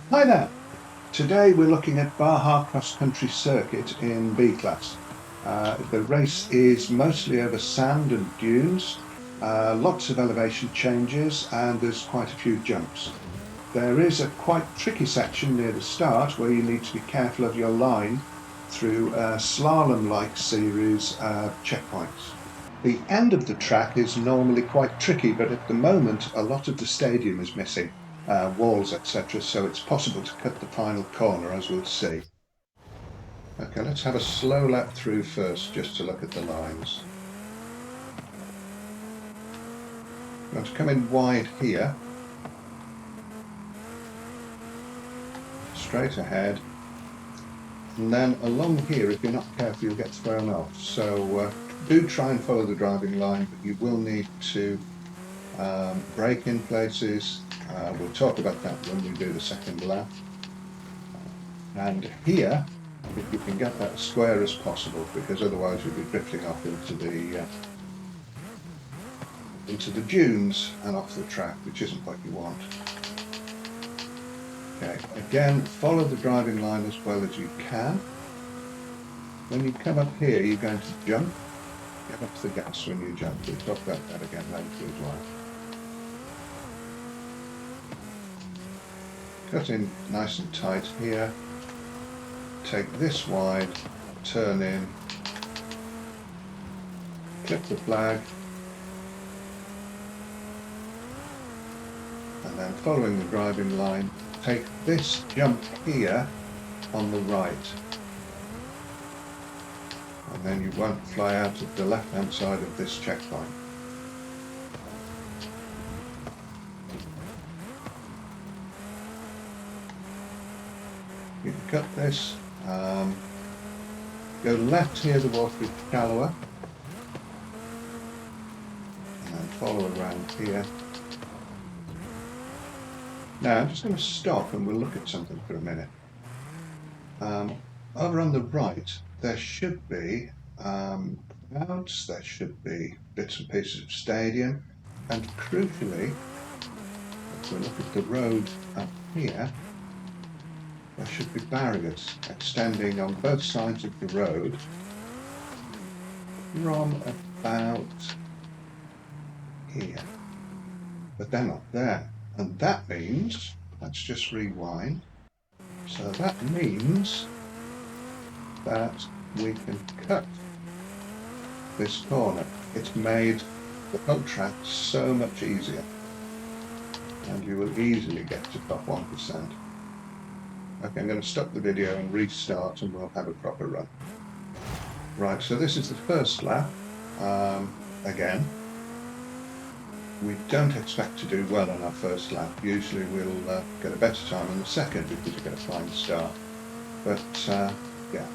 Hi there! Today we're looking at Baja Cross Country Circuit in B class. The race is mostly over sand and dunes, lots of elevation changes, and there's quite a few jumps. There is a quite tricky section near the start where you need to be careful of your line through a slalom-like series of checkpoints. The end of the track is normally quite tricky, but at the moment a lot of the stadium is missing. Walls, etc. So it's possible to cut the final corner, as we'll see. Okay, let's have a slow lap through first, just to look at the lines. I'm going to come in wide here, straight ahead, and then along here, if you're not careful, you'll get thrown off. So do try and follow the driving line, but you will need to brake in places. We'll talk about that when we do the second lap. And here, if you can get that as square as possible, because otherwise you'll be drifting off into the dunes and off the track, which isn't what you want. Okay, again, follow the driving line as well as you can. When you come up here, you're going to jump. Get up to the gas when you jump. We'll talk about that again later as well. Cut in nice and tight here. Take this wide, turn in, clip the flag, and then following the driving line, take this jump here on the right. And then you won't fly out of the left-hand side of this checkpoint. You can cut this. Go left here, the water is shallower, and then follow around here. Now I'm just going to stop and we'll look at something for a minute. Over on the right there should be crowds, there should be bits and pieces of stadium, and crucially, if we look at the road up here, there should be barriers extending on both sides of the road from about here, but they're not there, and that means, let's just rewind, so that means that we can cut this corner. It's made the whole track so much easier, and you will easily get to top 1%. Okay, I'm going to stop the video and restart and we'll have a proper run. Right, so this is the first lap. Again, we don't expect to do well on our first lap. Usually we'll get a better time on the second because you get a fine start. But yeah,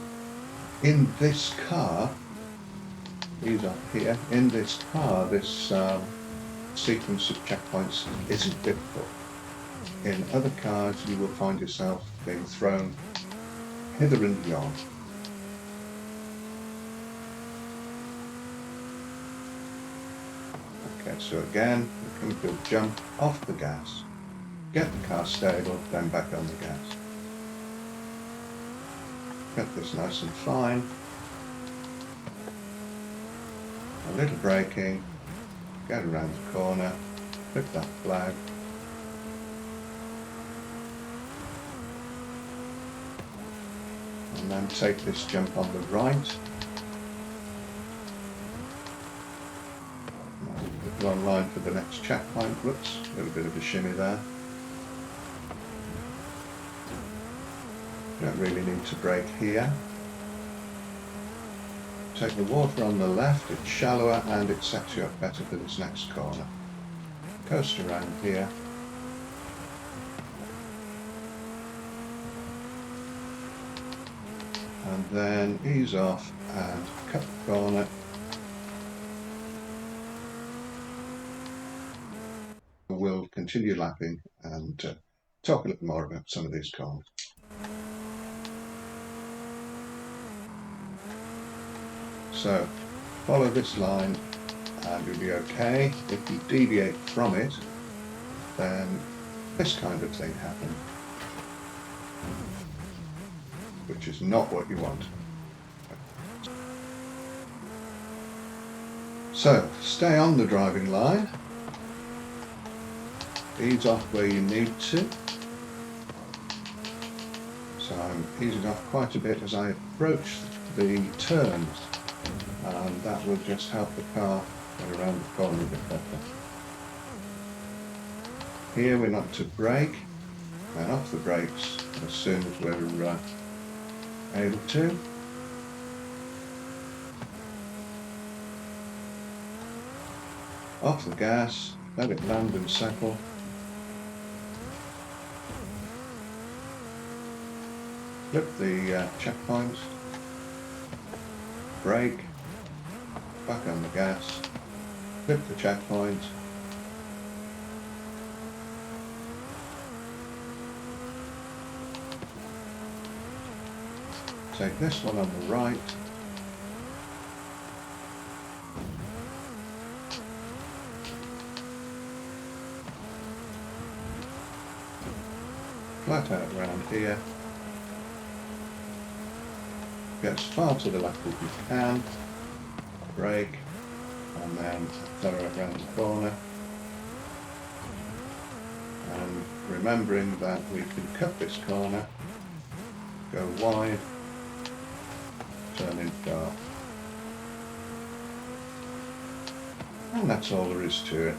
in this car, these are here, in this car, this sequence of checkpoints isn't difficult. In other cars, you will find yourself being thrown hither and yon. Okay, so again, we come to a jump off the gas, get the car stable, then back on the gas. Get this nice and fine. A little braking, get around the corner, clip that flag. And then take this jump on the right. We'll go online for the next checkpoint. Whoops, a little bit of a shimmy there. Don't really need to brake here. Take the water on the left, it's shallower and it sets you up better for this next corner. Coast around here. And then ease off and cut the corner. We'll continue lapping and talk a little more about some of these corners. So follow this line and you'll be okay. If you deviate from it, then this kind of thing happens. which is not what you want. So, stay on the driving line, ease off where you need to. So I'm easing off quite a bit as I approach the turns, and that will just help the car get around the corner a bit better. Here we're not to brake, and off the brakes as soon as we're able to. Off the gas, let it land and settle. Flip the checkpoint, brake, back on the gas, flip the checkpoint, take this one on the right, flat out around here, get as far to the left as you can, brake, and then throw it around the corner. And remembering that we can cut this corner, go wide, turn in dark. And that's all there is to it.